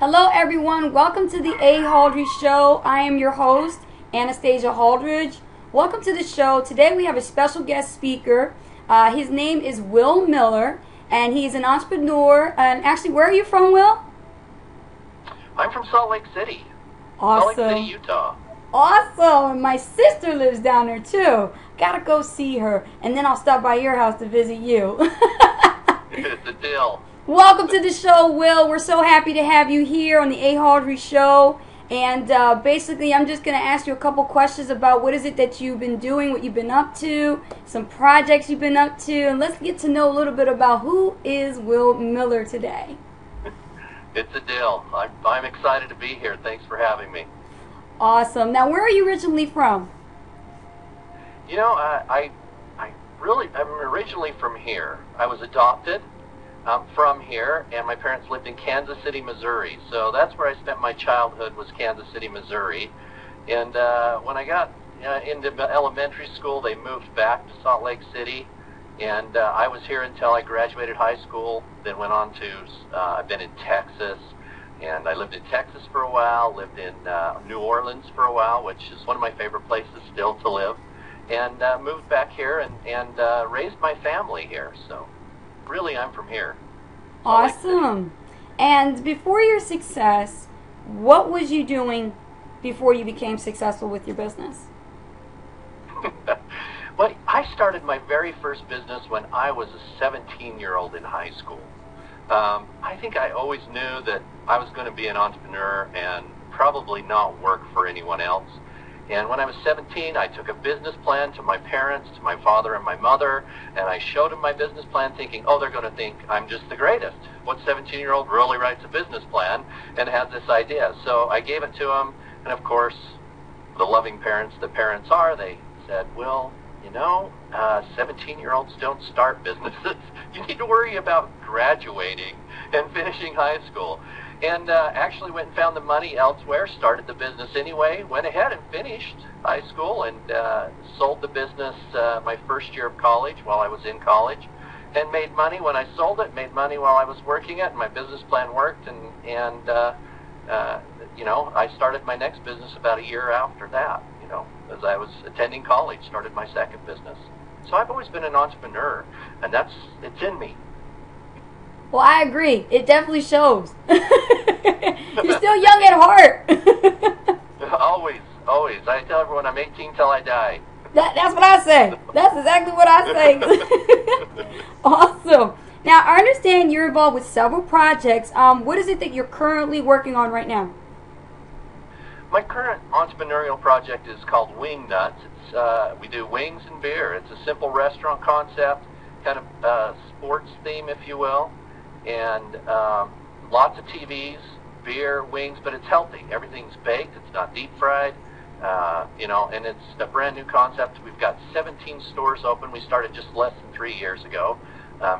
Hello, everyone. Welcome to the Ahauldri Show. I am your host, Ahauldri. Welcome to the show. Today we have a special guest speaker. His name is Will Miller, and he's an entrepreneur. And actually, where are you from, Will? I'm from Salt Lake City. Awesome. Salt Lake City, Utah. Awesome. My sister lives down there, too. Gotta go see her, and then I'll stop by your house to visit you. It's a deal. Welcome to the show, Will. We're so happy to have you here on the Ahauldri Show. And basically, I'm just going to ask you a couple questions about what is it that you've been doing, what you've been up to, some projects you've been up to, and let's get to know a little bit about who is Will Miller today. It's a deal. I'm excited to be here. Thanks for having me. Awesome. Now, where are you originally from? You know, I'm originally from here. I was adopted from here, and my parents lived in Kansas City, Missouri. So that's where I spent my childhood, was Kansas City, Missouri. And when I got into elementary school, they moved back to Salt Lake City. And I was here until I graduated high school, then went on to, I've been in Texas, and I lived in Texas for a while, lived in New Orleans for a while, which is one of my favorite places still to live, and moved back here and raised my family here. So really, I'm from here. Awesome. And before your success, what was you doing before you became successful with your business? Well, I started my very first business when I was a 17-year-old in high school. I think I always knew that I was going to be an entrepreneur and probably not work for anyone else. And when I was 17, I took a business plan to my parents, to my father and my mother, and I showed them my business plan thinking, oh, they're going to think I'm just the greatest. What 17-year-old really writes a business plan and has this idea? So I gave it to them, and of course, the loving parents that parents are, they said, well, you know, 17-year-olds don't start businesses. You need to worry about graduating and finishing high school. And actually went and found the money elsewhere, started the business anyway, went ahead and finished high school and sold the business my first year of college while I was in college, and made money when I sold it, made money while I was working it, and my business plan worked, and you know, I started my next business about a year after that, you know, as I was attending college, started my second business. So I've always been an entrepreneur, and it's in me. Well, I agree. It definitely shows. You're still young at heart. Always, always. I tell everyone I'm 18 till I die. That's what I say. That's exactly what I say. Awesome. Now, I understand you're involved with several projects. What is it that you're currently working on right now? My current entrepreneurial project is called Wing Nuts. We do wings and beer. It's a simple restaurant concept, kind of sports theme, if you will. And lots of TVs, beer, wings, but it's healthy. Everything's baked. It's not deep fried. You know, and it's a brand new concept. We've got 17 stores open. We started just less than 3 years ago.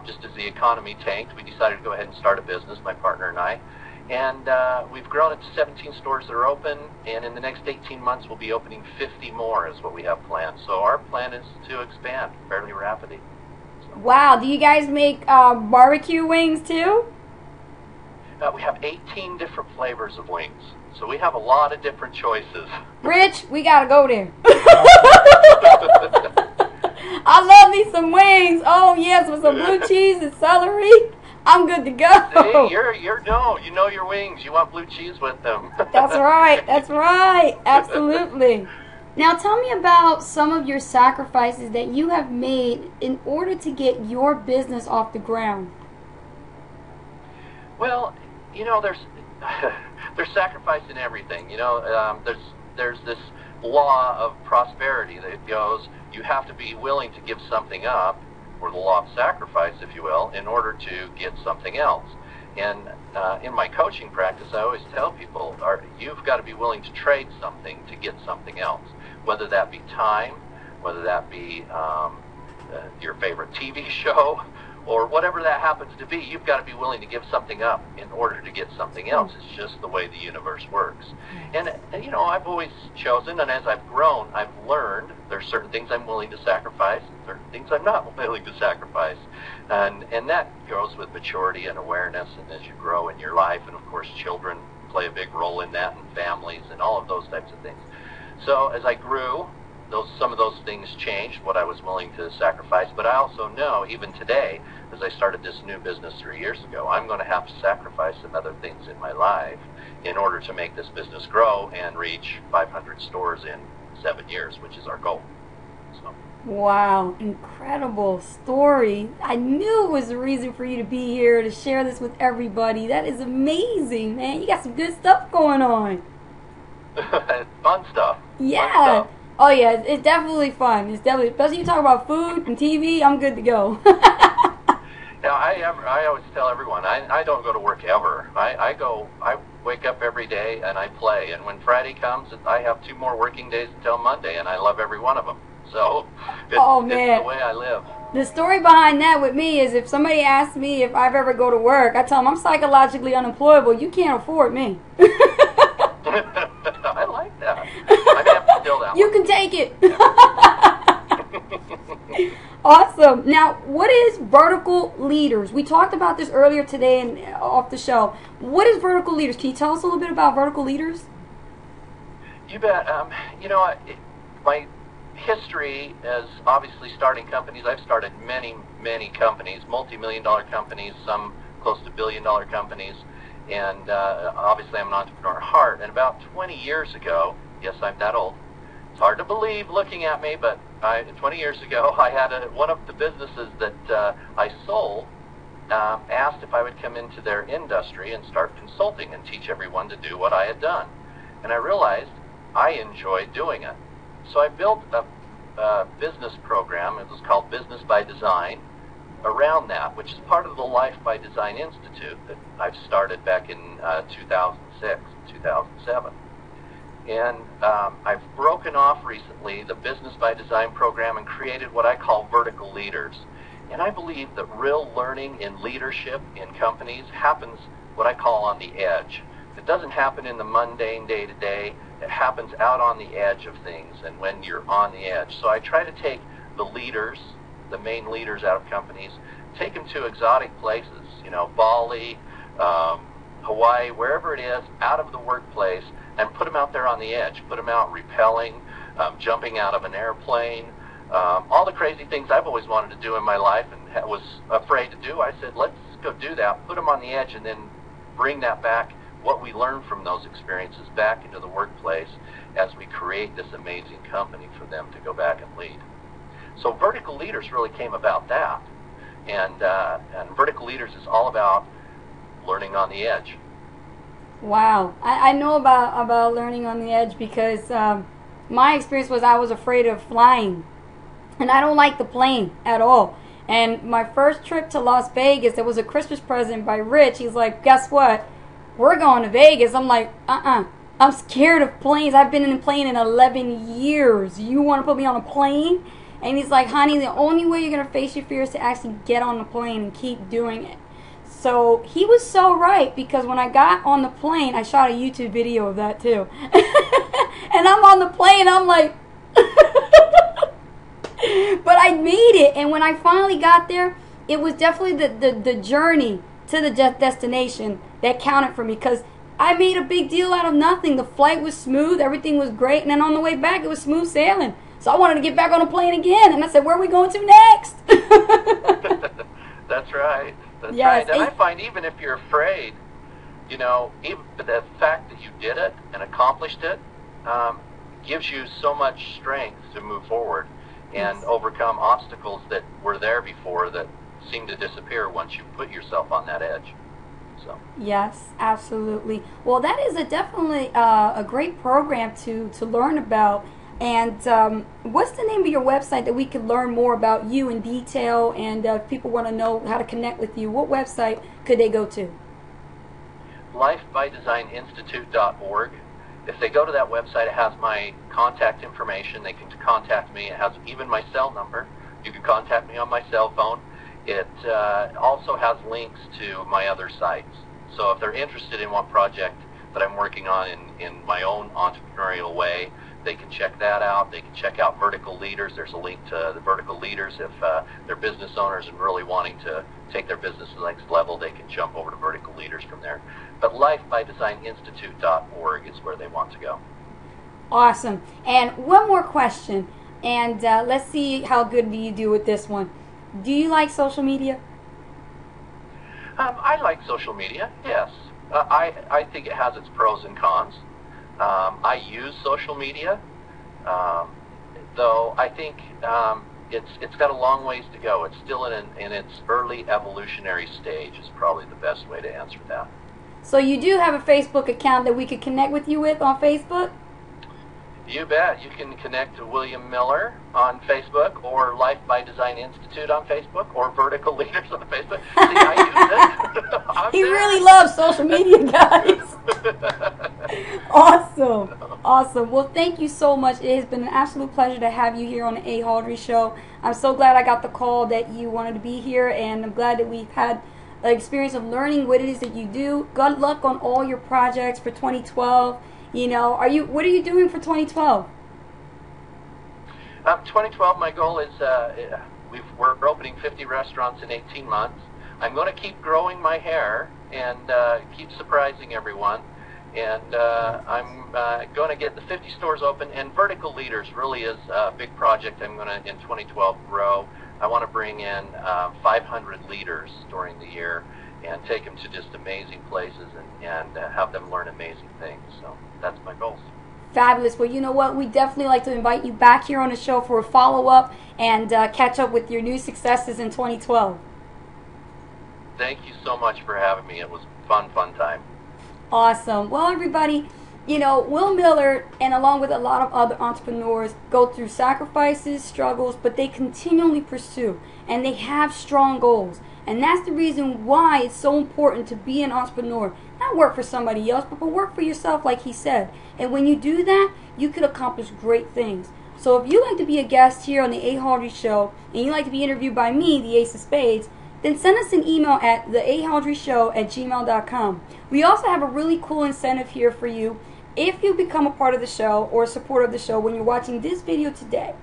Just as the economy tanked, we decided to go ahead and start a business, my partner and I. And we've grown it to 17 stores that are open, and in the next 18 months we'll be opening 50 more is what we have planned. So our plan is to expand fairly rapidly. Wow. Do you guys make barbecue wings too? We have 18 different flavors of wings. So we have a lot of different choices. Rich, we got to go there. I love me some wings. Oh, yes, with some blue cheese and celery. I'm good to go. See, you know your wings. You want blue cheese with them. That's right. That's right. Absolutely. Now, tell me about some of your sacrifices that you have made in order to get your business off the ground. Well, you know, there's sacrifice in everything. You know, there's this law of prosperity that goes, you have to be willing to give something up, or the law of sacrifice, if you will, in order to get something else. And in my coaching practice, I always tell people, you've got to be willing to trade something to get something else, whether that be time, whether that be your favorite TV show, or whatever that happens to be. You've got to be willing to give something up in order to get something else. It's just the way the universe works. And you know, I've always chosen, and as I've grown, I've learned there's certain things I'm willing to sacrifice, certain things I'm not willing to sacrifice. And that goes with maturity and awareness, and as you grow in your life, and of course children play a big role in that, and families and all of those types of things. So as I grew, some of those things changed, what I was willing to sacrifice, but I also know even today, as I started this new business 3 years ago, I'm going to have to sacrifice some other things in my life in order to make this business grow and reach 500 stores in 7 years, which is our goal. So. Wow, incredible story. I knew it was a reason for you to be here to share this with everybody. That is amazing, man. You got some good stuff going on. Fun stuff. Yeah. Fun stuff. Oh yeah, it's definitely fun. It's definitely, especially you talk about food and TV, I'm good to go. Yeah, I always tell everyone, I don't go to work ever. I wake up every day and I play. And when Friday comes, I have 2 more working days until Monday, and I love every one of them. So it's the way I live. The story behind that with me is if somebody asks me if I've ever go to work, I tell them I'm psychologically unemployable. You can't afford me. I like that. I may have to steal that You one. can take it. Awesome. Now, what is Vertical Leaders? We talked about this earlier today and off the show. What is Vertical Leaders? Can you tell us a little bit about Vertical Leaders? You bet. My history as obviously starting companies, I've started many, many companies, multi-million-dollar companies, some close to billion-dollar companies, and obviously I'm an entrepreneur at heart. And about 20 years ago, yes, I'm that old. It's hard to believe looking at me, but 20 years ago, I had one of the businesses that I sold asked if I would come into their industry and start consulting and teach everyone to do what I had done. And I realized I enjoyed doing it. So I built a business program. It was called Business by Design around that, which is part of the Life by Design Institute that I've started back in 2006, 2007. And I've broken off recently the Business by Design program and created what I call Vertical Leaders. And I believe that real learning in leadership in companies happens what I call on the edge. It doesn't happen in the mundane day-to-day. It happens out on the edge of things and when you're on the edge. So I try to take the leaders, the main leaders out of companies, take them to exotic places, Bali, Hawaii, wherever it is, out of the workplace, and put them out there on the edge, put them out rappelling, jumping out of an airplane, all the crazy things I've always wanted to do in my life and was afraid to do. I said, let's go do that, put them on the edge, and then bring that back, what we learned from those experiences, back into the workplace as we create this amazing company for them to go back and lead. So Vertical Leaders really came about that. And Vertical Leaders is all about learning on the edge. Wow. I know about learning on the edge because my experience was I was afraid of flying. And I don't like the plane at all. And my first trip to Las Vegas, there was a Christmas present by Rich. He's like, guess what? We're going to Vegas. I'm like, I'm scared of planes. I've been in a plane in 11 years. You want to put me on a plane? And he's like, honey, the only way you're going to face your fear is to actually get on the plane and keep doing it. So he was so right, because when I got on the plane, I shot a YouTube video of that too. And I'm on the plane, I'm like, but I made it. And when I finally got there, it was definitely the journey to the destination that counted for me, because I made a big deal out of nothing. The flight was smooth, everything was great, and then on the way back, it was smooth sailing. So I wanted to get back on the plane again, and I said, where are we going to next? That's right. That's yes. right. And I find even if you're afraid, even the fact that you did it and accomplished it gives you so much strength to move forward and overcome obstacles that were there before that seem to disappear once you put yourself on that edge. So. Yes, absolutely. Well, that is definitely a great program to learn about. And what's the name of your website that we could learn more about you in detail? And if people want to know how to connect with you, what website could they go to? lifebydesigninstitute.org. If they go to that website, it has my contact information. They can contact me. It has even my cell number. You can contact me on my cell phone. It also has links to my other sites. So if they're interested in one project that I'm working on in my own entrepreneurial way, they can check that out. They can check out Vertical Leaders. There's a link to the Vertical Leaders. If they're business owners and really wanting to take their business to the next level, they can jump over to Vertical Leaders from there. But lifebydesigninstitute.org is where they want to go. Awesome. And one more question, and let's see how good do you do with this one. Do you like social media? I like social media, yes. I think it has its pros and cons. I use social media, though I think it's got a long ways to go. It's still in its early evolutionary stage is probably the best way to answer that. So you do have a Facebook account that we could connect with you with on Facebook? You bet. You can connect to William Miller on Facebook, or Life by Design Institute on Facebook, or Vertical Leaders on Facebook. See, I use it. He really loves social media, guys. Awesome. Awesome. Well, thank you so much. It has been an absolute pleasure to have you here on the Ahauldri Show. I'm so glad I got the call that you wanted to be here, and I'm glad that we've had an experience of learning what it is that you do. Good luck on all your projects for 2012. You know, what are you doing for 2012? 2012, my goal is we're opening 50 restaurants in 18 months. I'm going to keep growing my hair and keep surprising everyone. And I'm going to get the 50 stores open. And Vertical Leaders really is a big project I'm going to, in 2012, grow. I want to bring in 500 leaders during the year and take them to just amazing places and have them learn amazing things. So that's my goals. Fabulous. Well, you know what? We definitely like to invite you back here on the show for a follow-up and catch up with your new successes in 2012. Thank you so much for having me. It was fun time. Awesome. Well, everybody, you know, Will Miller, and along with a lot of other entrepreneurs, go through sacrifices, struggles, but they continually pursue, and they have strong goals. And that's the reason why it's so important to be an entrepreneur. Not work for somebody else, but work for yourself, like he said. And when you do that, you could accomplish great things. So if you'd like to be a guest here on the Ahauldri Show, and you'd like to be interviewed by me, the Ace of Spades, then send us an email at theahauldrishow@gmail.com. We also have a really cool incentive here for you. If you become a part of the show or a supporter of the show when you're watching this video today,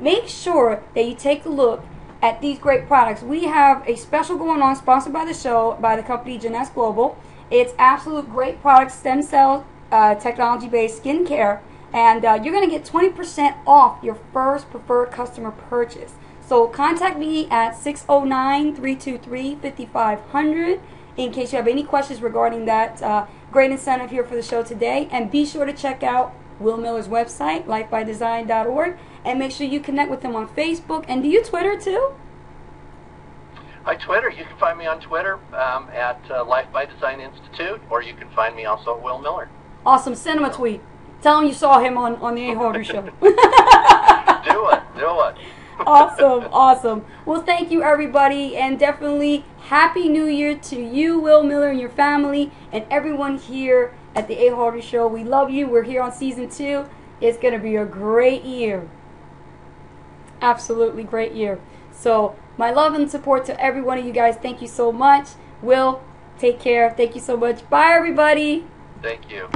make sure that you take a look at these great products. We have a special going on sponsored by the show by the company Jeunesse Global. It's absolute great products, stem cell technology-based skincare, and you're going to get 20% off your first preferred customer purchase. So contact me at 609-323-5500 in case you have any questions regarding that great incentive here for the show today. And be sure to check out Will Miller's website, lifebydesign.org, and make sure you connect with him on Facebook. And do you Twitter too? I Twitter. You can find me on Twitter at Life by Design Institute, or you can find me also at Will Miller. Awesome. Send him a tweet. Tell him you saw him on the Ahauldri Show. Do it. Awesome, awesome. Well, thank you, everybody, and definitely Happy New Year to you, Will Miller, and your family, and everyone here at the Ahauldri Show. We love you. We're here on Season 2. It's going to be a great year. Absolutely great year. So, my love and support to every one of you guys. Thank you so much. Will, take care. Thank you so much. Bye, everybody. Thank you.